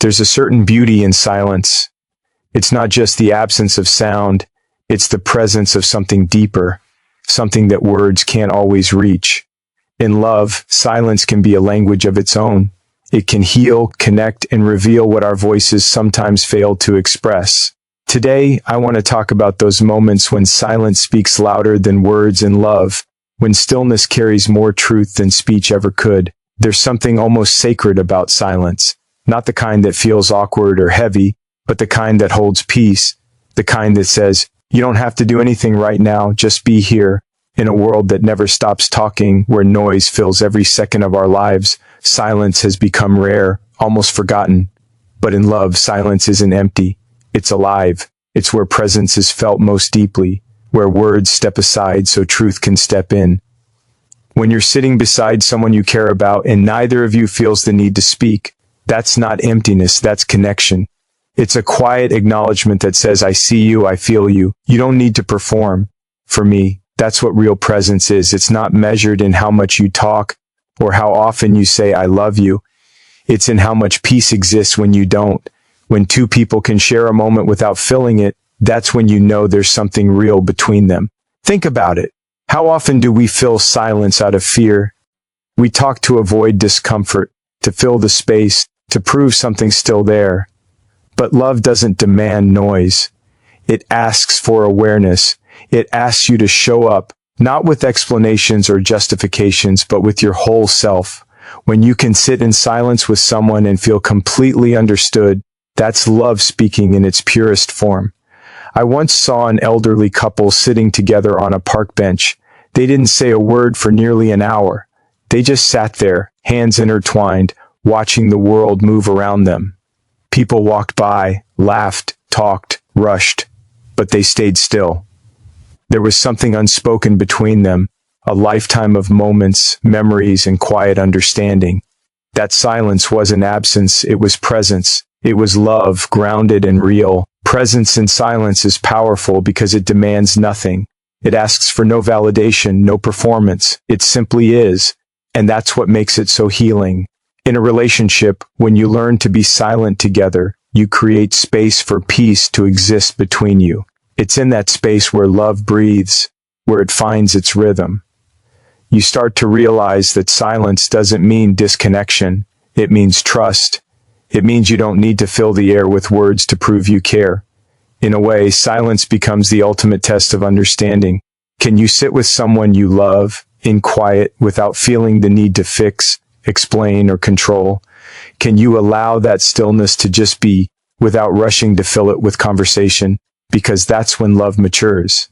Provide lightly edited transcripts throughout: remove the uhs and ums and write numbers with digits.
There's a certain beauty in silence. It's not just the absence of sound, it's the presence of something deeper, something that words can't always reach. In love, silence can be a language of its own. It can heal, connect, and reveal what our voices sometimes fail to express. Today, I want to talk about those moments when silence speaks louder than words in love, when stillness carries more truth than speech ever could. There's something almost sacred about silence, not the kind that feels awkward or heavy, but the kind that holds peace, the kind that says, you don't have to do anything right now, just be here. In a world that never stops talking, where noise fills every second of our lives, silence has become rare, almost forgotten. But in love, silence isn't empty. It's alive. It's where presence is felt most deeply, where words step aside so truth can step in. When you're sitting beside someone you care about and neither of you feels the need to speak, that's not emptiness, that's connection. It's a quiet acknowledgement that says, I see you, I feel you. You don't need to perform. For me, that's what real presence is. It's not measured in how much you talk or how often you say, I love you. It's in how much peace exists when you don't. When two people can share a moment without filling it, that's when you know there's something real between them. Think about it. How often do we fill silence out of fear? We talk to avoid discomfort, to fill the space, to prove something's still there. But love doesn't demand noise. It asks for awareness. It asks you to show up, not with explanations or justifications, but with your whole self. When you can sit in silence with someone and feel completely understood, that's love speaking in its purest form. I once saw an elderly couple sitting together on a park bench. They didn't say a word for nearly an hour. They just sat there, hands intertwined, watching the world move around them. People walked by, laughed, talked, rushed, but they stayed still. There was something unspoken between them, a lifetime of moments, memories, and quiet understanding. That silence wasn't absence, it was presence. It was love, grounded and real. Presence in silence is powerful because it demands nothing. It asks for no validation, no performance. It simply is. And that's what makes it so healing. In a relationship, when you learn to be silent together, you create space for peace to exist between you. It's in that space where love breathes, where it finds its rhythm. You start to realize that silence doesn't mean disconnection. It means trust. It means you don't need to fill the air with words to prove you care. In a way, silence becomes the ultimate test of understanding. Can you sit with someone you love, in quiet, without feeling the need to fix, explain, or control? Can you allow that stillness to just be, without rushing to fill it with conversation? Because that's when love matures.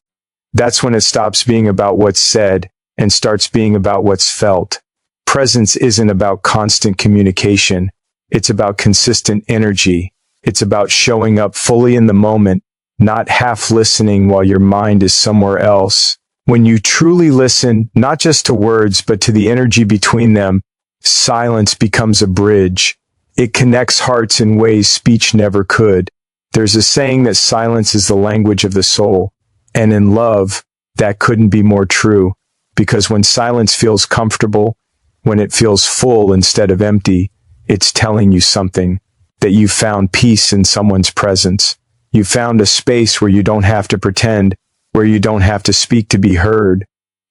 That's when it stops being about what's said and starts being about what's felt. Presence isn't about constant communication. It's about consistent energy. It's about showing up fully in the moment, not half listening while your mind is somewhere else. When you truly listen, not just to words, but to the energy between them, silence becomes a bridge. It connects hearts in ways speech never could. There's a saying that silence is the language of the soul. And in love, that couldn't be more true. Because when silence feels comfortable, when it feels full instead of empty, it's telling you something, that you found peace in someone's presence. You found a space where you don't have to pretend, where you don't have to speak to be heard.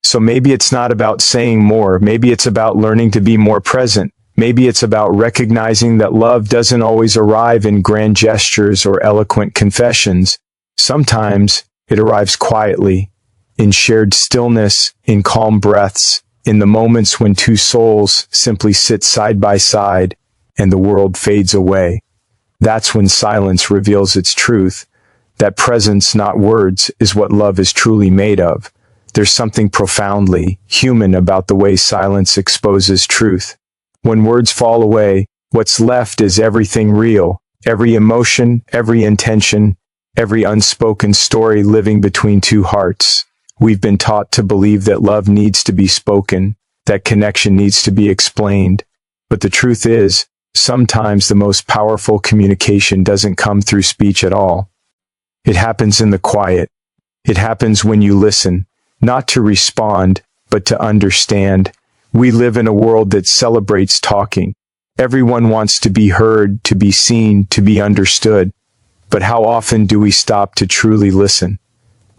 So maybe it's not about saying more. Maybe it's about learning to be more present. Maybe it's about recognizing that love doesn't always arrive in grand gestures or eloquent confessions. Sometimes it arrives quietly, in shared stillness, in calm breaths, in the moments when two souls simply sit side by side and the world fades away. That's when silence reveals its truth. That presence, not words, is what love is truly made of. There's something profoundly human about the way silence exposes truth. When words fall away, what's left is everything real, every emotion, every intention, every unspoken story living between two hearts. We've been taught to believe that love needs to be spoken, that connection needs to be explained. But the truth is, sometimes the most powerful communication doesn't come through speech at all. It happens in the quiet. It happens when you listen, not to respond, but to understand. We live in a world that celebrates talking, Everyone wants to be heard, to be seen, to be understood. But how often do we stop to truly listen?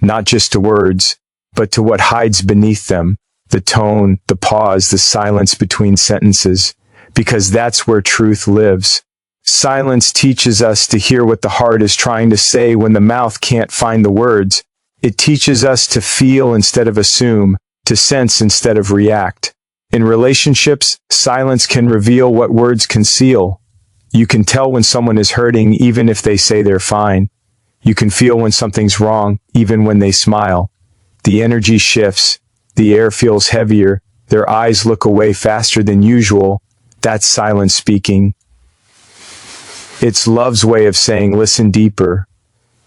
Not just to words, but to what hides beneath them, the tone, the pause, the silence between sentences, because that's where truth lives. Silence teaches us to hear what the heart is trying to say when the mouth can't find the words. It teaches us to feel instead of assume, to sense instead of react. In relationships, silence can reveal what words conceal. You can tell when someone is hurting even if they say they're fine. You can feel when something's wrong even when they smile. The energy shifts, the air feels heavier, their eyes look away faster than usual. That's silence speaking. It's love's way of saying, listen deeper.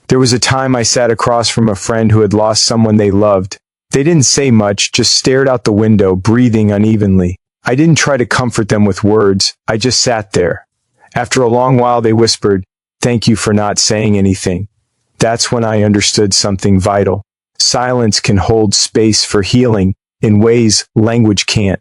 There was a time I sat across from a friend who had lost someone they loved. They didn't say much, just stared out the window, breathing unevenly. I didn't try to comfort them with words, I just sat there. After a long while they whispered, "Thank you for not saying anything." That's when I understood something vital. Silence can hold space for healing in ways language can't.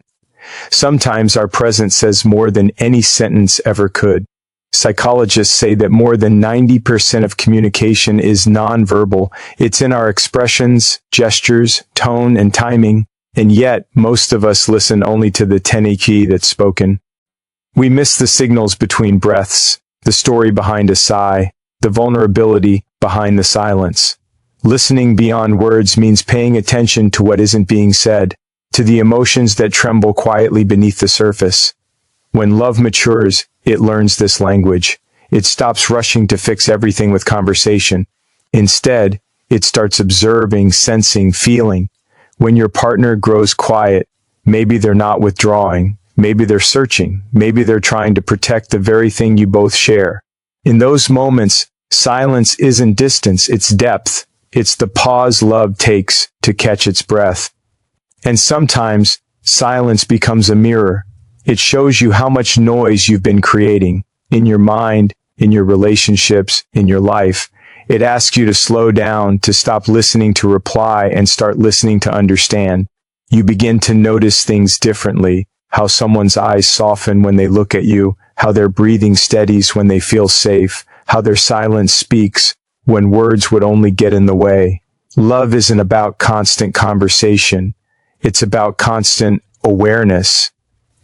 Sometimes our presence says more than any sentence ever could. Psychologists say that more than 90% of communication is nonverbal. It's in our expressions, gestures, tone, and timing, and yet most of us listen only to the key that's spoken. We miss the signals between breaths, the story behind a sigh, the vulnerability behind the silence. Listening beyond words means paying attention to what isn't being said, to the emotions that tremble quietly beneath the surface. When love matures, it learns this language. It stops rushing to fix everything with conversation. Instead, it starts observing, sensing, feeling. When your partner grows quiet, maybe they're not withdrawing, maybe they're searching, maybe they're trying to protect the very thing you both share. In those moments, silence isn't distance, it's depth. It's the pause love takes to catch its breath. And sometimes, silence becomes a mirror. It shows you how much noise you've been creating in your mind, in your relationships, in your life. It asks you to slow down, to stop listening to reply and start listening to understand. You begin to notice things differently, how someone's eyes soften when they look at you, how their breathing steadies when they feel safe, how their silence speaks when words would only get in the way. Love isn't about constant conversation. It's about constant awareness.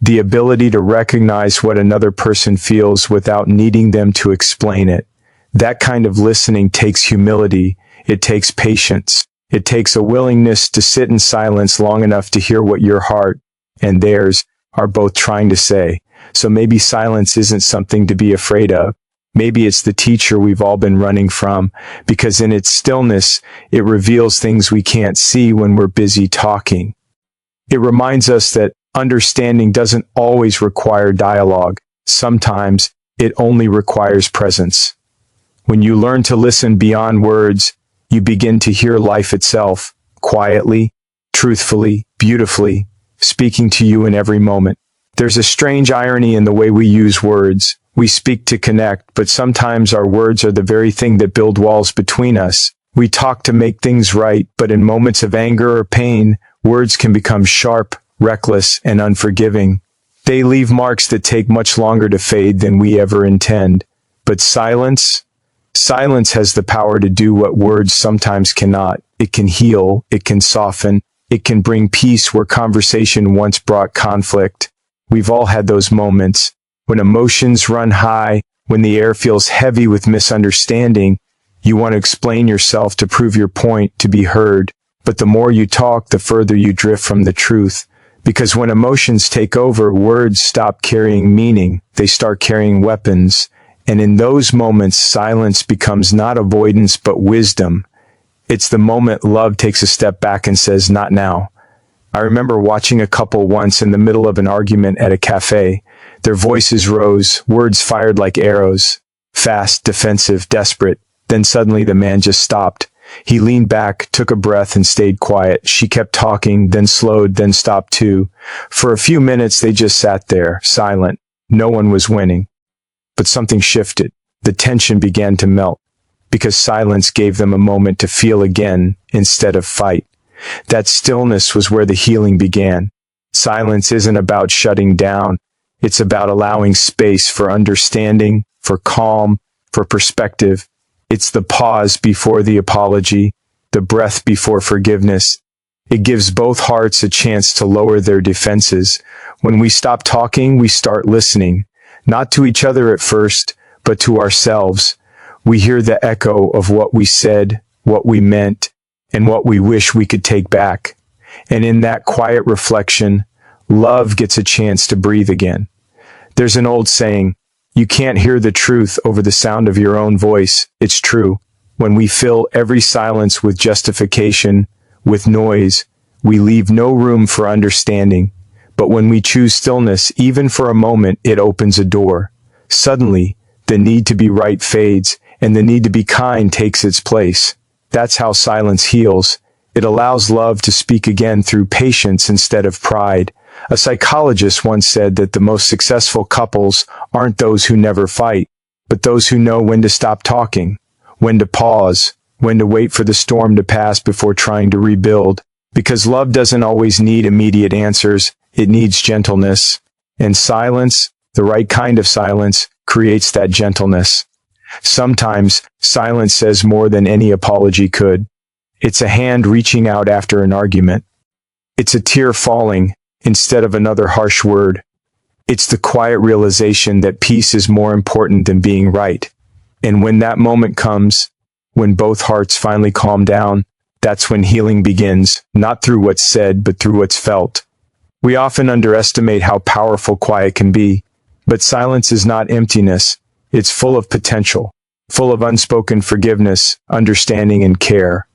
The ability to recognize what another person feels without needing them to explain it. That kind of listening takes humility. It takes patience. It takes a willingness to sit in silence long enough to hear what your heart and theirs are both trying to say. So maybe silence isn't something to be afraid of. Maybe it's the teacher we've all been running from, because in its stillness, it reveals things we can't see when we're busy talking. It reminds us that understanding doesn't always require dialogue. Sometimes it only requires presence. When you learn to listen beyond words, you begin to hear life itself, quietly, truthfully, beautifully, speaking to you in every moment. There's a strange irony in the way we use words. We speak to connect, but sometimes our words are the very thing that build walls between us. We talk to make things right, but in moments of anger or pain, words can become sharp, reckless, and unforgiving. They leave marks that take much longer to fade than we ever intend. But silence has the power to do what words sometimes cannot. It can heal, it can soften, it can bring peace where conversation once brought conflict. We've all had those moments when emotions run high, when the air feels heavy with misunderstanding. You want to explain yourself to prove your point, to be heard. But the more you talk, the further you drift from the truth. Because when emotions take over, words stop carrying meaning. They start carrying weapons. And in those moments, silence becomes not avoidance, but wisdom. It's the moment love takes a step back and says, "Not now." I remember watching a couple once in the middle of an argument at a cafe. Their voices rose, words fired like arrows. Fast, defensive, desperate. Then suddenly the man just stopped. He leaned back, took a breath, and stayed quiet. She kept talking, then slowed, then stopped too. For a few minutes they just sat there, silent. No one was winning. But something shifted. The tension began to melt, because silence gave them a moment to feel again, instead of fight. That stillness was where the healing began. Silence isn't about shutting down. It's about allowing space for understanding, for calm, for perspective. It's the pause before the apology, the breath before forgiveness. It gives both hearts a chance to lower their defenses. When we stop talking, we start listening, not to each other at first, but to ourselves. We hear the echo of what we said, what we meant, and what we wish we could take back. And in that quiet reflection, love gets a chance to breathe again. There's an old saying, you can't hear the truth over the sound of your own voice. It's true. When we fill every silence with justification, with noise, we leave no room for understanding. But when we choose stillness, even for a moment, it opens a door. Suddenly, the need to be right fades, and the need to be kind takes its place. That's how silence heals. It allows love to speak again through patience instead of pride. A psychologist once said that the most successful couples aren't those who never fight, but those who know when to stop talking, when to pause, when to wait for the storm to pass before trying to rebuild. Because love doesn't always need immediate answers, it needs gentleness. And silence, the right kind of silence, creates that gentleness. Sometimes, silence says more than any apology could. It's a hand reaching out after an argument. It's a tear falling instead of another harsh word. It's the quiet realization that peace is more important than being right. And when that moment comes, when both hearts finally calm down, that's when healing begins, not through what's said, but through what's felt. We often underestimate how powerful quiet can be, but silence is not emptiness. It's full of potential, full of unspoken forgiveness, understanding, and care.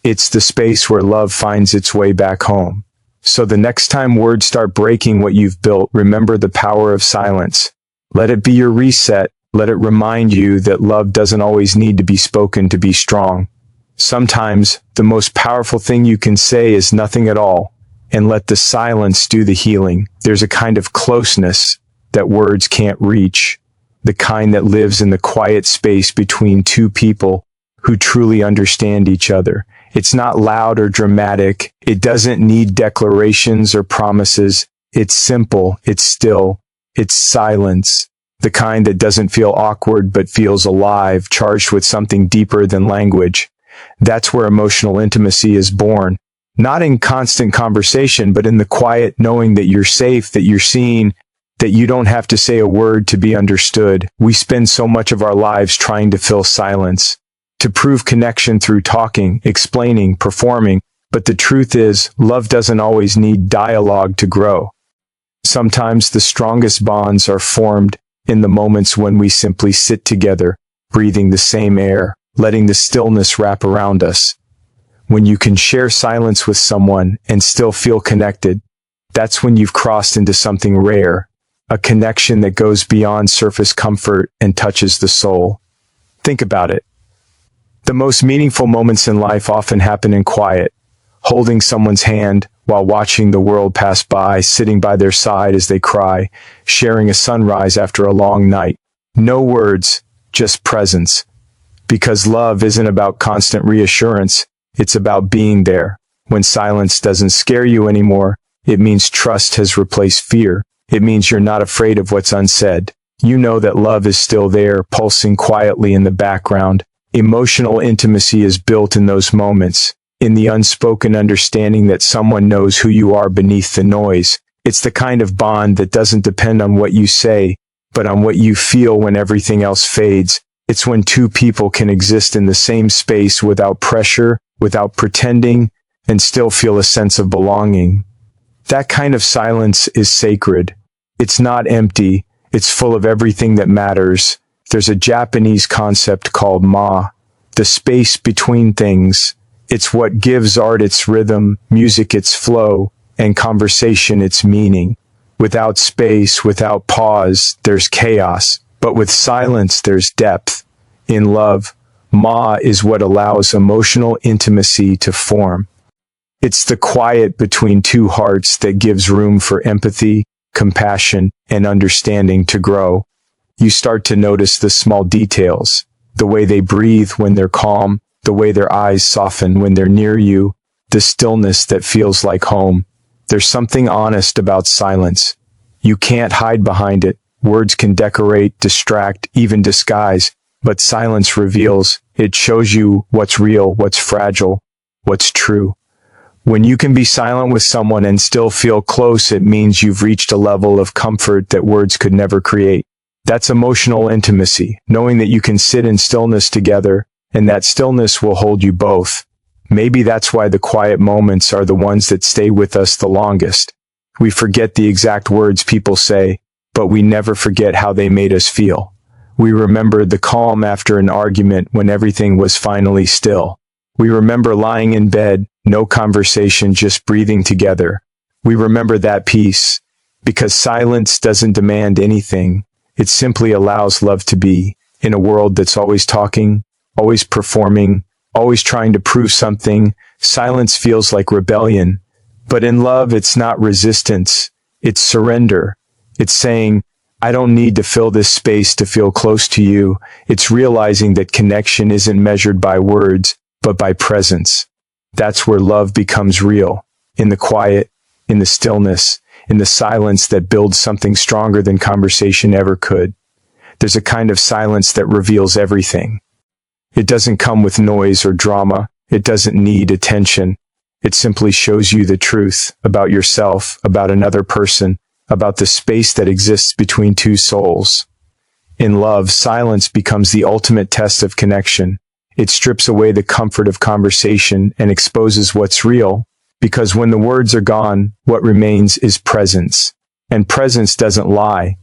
It's the space where love finds its way back home. So the next time words start breaking what you've built, remember the power of silence. Let it be your reset. Let it remind you that love doesn't always need to be spoken to be strong. Sometimes, the most powerful thing you can say is nothing at all, and let the silence do the healing. There's a kind of closeness that words can't reach, the kind that lives in the quiet space between two people who truly understand each other. It's not loud or dramatic. It doesn't need declarations or promises. It's simple. It's still. It's silence. The kind that doesn't feel awkward but feels alive, charged with something deeper than language. That's where emotional intimacy is born. Not in constant conversation, but in the quiet knowing that you're safe, that you're seen, that you don't have to say a word to be understood. We spend so much of our lives trying to fill silence, to prove connection through talking, explaining, performing. But the truth is, love doesn't always need dialogue to grow. Sometimes the strongest bonds are formed in the moments when we simply sit together, breathing the same air, letting the stillness wrap around us. When you can share silence with someone and still feel connected, that's when you've crossed into something rare, a connection that goes beyond surface comfort and touches the soul. Think about it. The most meaningful moments in life often happen in quiet, holding someone's hand while watching the world pass by, sitting by their side as they cry, sharing a sunrise after a long night. No words, just presence. Because love isn't about constant reassurance, it's about being there. When silence doesn't scare you anymore, it means trust has replaced fear. It means you're not afraid of what's unsaid. You know that love is still there, pulsing quietly in the background. Emotional intimacy is built in those moments, in the unspoken understanding that someone knows who you are beneath the noise. It's the kind of bond that doesn't depend on what you say, but on what you feel when everything else fades. It's when two people can exist in the same space without pressure, without pretending, and still feel a sense of belonging. That kind of silence is sacred. It's not empty. It's full of everything that matters. There's a Japanese concept called ma, the space between things. It's what gives art its rhythm, music its flow, and conversation its meaning. Without space, without pause, there's chaos. But with silence, there's depth. In love, ma is what allows emotional intimacy to form. It's the quiet between two hearts that gives room for empathy, compassion, and understanding to grow. You start to notice the small details, the way they breathe when they're calm, the way their eyes soften when they're near you, the stillness that feels like home. There's something honest about silence. You can't hide behind it. Words can decorate, distract, even disguise, but silence reveals. It shows you what's real, what's fragile, what's true. When you can be silent with someone and still feel close, it means you've reached a level of comfort that words could never create. That's emotional intimacy, knowing that you can sit in stillness together, and that stillness will hold you both. Maybe that's why the quiet moments are the ones that stay with us the longest. We forget the exact words people say, but we never forget how they made us feel. We remember the calm after an argument when everything was finally still. We remember lying in bed, no conversation, just breathing together. We remember that peace, because silence doesn't demand anything. It simply allows love to be. In a world that's always talking, always performing, always trying to prove something, silence feels like rebellion. But in love, it's not resistance. It's surrender. It's saying, I don't need to fill this space to feel close to you. It's realizing that connection isn't measured by words, but by presence. That's where love becomes real. In the quiet, in the stillness, in the silence that builds something stronger than conversation ever could. There's a kind of silence that reveals everything. It doesn't come with noise or drama. It doesn't need attention. It simply shows you the truth about yourself, about another person, about the space that exists between two souls. In love, silence becomes the ultimate test of connection. It strips away the comfort of conversation and exposes what's real, because when the words are gone, what remains is presence. And presence doesn't lie.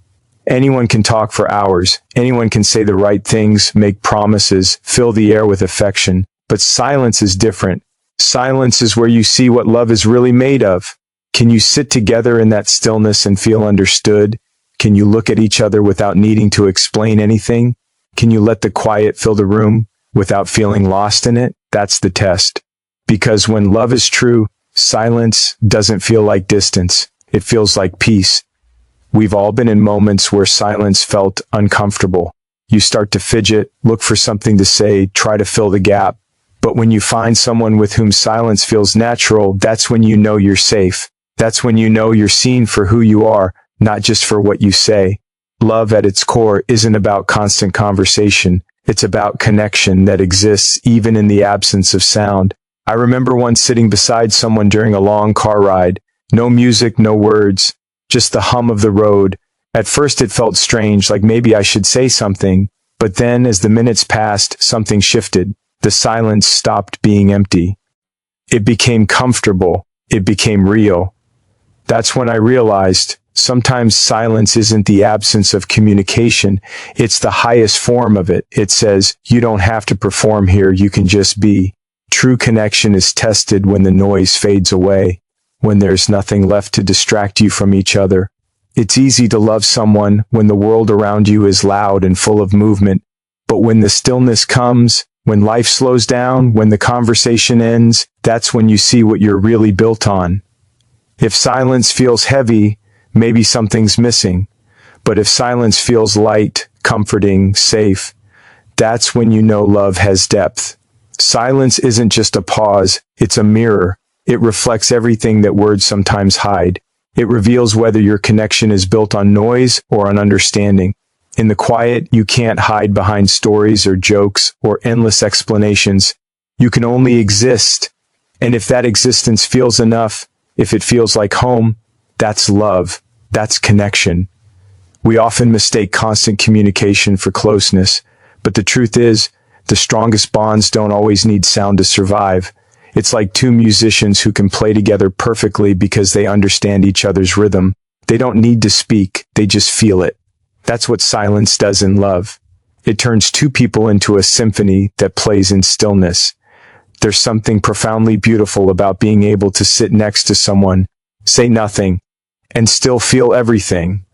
Anyone can talk for hours. Anyone can say the right things, make promises, fill the air with affection. But silence is different. Silence is where you see what love is really made of. Can you sit together in that stillness and feel understood? Can you look at each other without needing to explain anything? Can you let the quiet fill the room without feeling lost in it? That's the test. Because when love is true, silence doesn't feel like distance. It feels like peace. We've all been in moments where silence felt uncomfortable. You start to fidget, look for something to say, try to fill the gap. But when you find someone with whom silence feels natural, that's when you know you're safe. That's when you know you're seen for who you are, not just for what you say. Love at its core isn't about constant conversation. It's about connection that exists even in the absence of sound. I remember once sitting beside someone during a long car ride. No music, no words, just the hum of the road. At first it felt strange, like maybe I should say something. But then, as the minutes passed, something shifted. The silence stopped being empty. It became comfortable. It became real. That's when I realized sometimes silence isn't the absence of communication. It's the highest form of it. It says, you don't have to perform here. You can just be. True connection is tested when the noise fades away, when there's nothing left to distract you from each other. It's easy to love someone when the world around you is loud and full of movement. But when the stillness comes, when life slows down, when the conversation ends, that's when you see what you're really built on. If silence feels heavy, maybe something's missing. But if silence feels light, comforting, safe, that's when you know love has depth. Silence isn't just a pause, it's a mirror. It reflects everything that words sometimes hide. It reveals whether your connection is built on noise or on understanding. In the quiet, you can't hide behind stories or jokes or endless explanations. You can only exist. And if that existence feels enough, if it feels like home, that's love. That's connection. We often mistake constant communication for closeness, but the truth is, the strongest bonds don't always need sound to survive. It's like two musicians who can play together perfectly because they understand each other's rhythm. They don't need to speak, they just feel it. That's what silence does in love. It turns two people into a symphony that plays in stillness. There's something profoundly beautiful about being able to sit next to someone, say nothing, and still feel everything.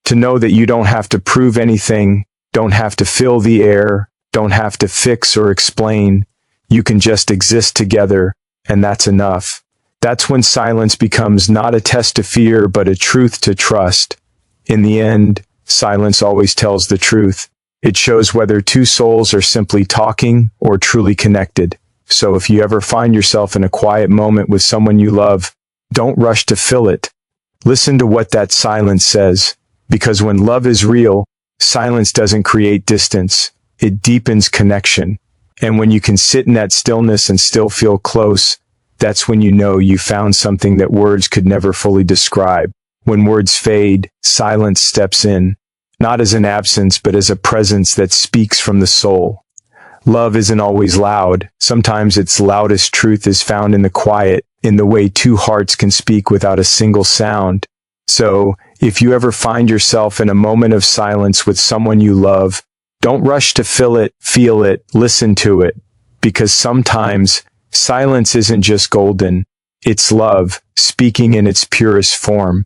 To know that you don't have to prove anything, don't have to fill the air, don't have to fix or explain. You can just exist together, and that's enough. That's when silence becomes not a test to fear, but a truth to trust. In the end, silence always tells the truth. It shows whether two souls are simply talking or truly connected. So if you ever find yourself in a quiet moment with someone you love, don't rush to fill it. Listen to what that silence says, because when love is real, silence doesn't create distance. It deepens connection. And when you can sit in that stillness and still feel close, that's when you know you found something that words could never fully describe. When words fade, silence steps in, not as an absence, but as a presence that speaks from the soul. Love isn't always loud. Sometimes its loudest truth is found in the quiet, in the way two hearts can speak without a single sound. So, if you ever find yourself in a moment of silence with someone you love, don't rush to fill it, feel it, listen to it. Because sometimes, silence isn't just golden. It's love, speaking in its purest form.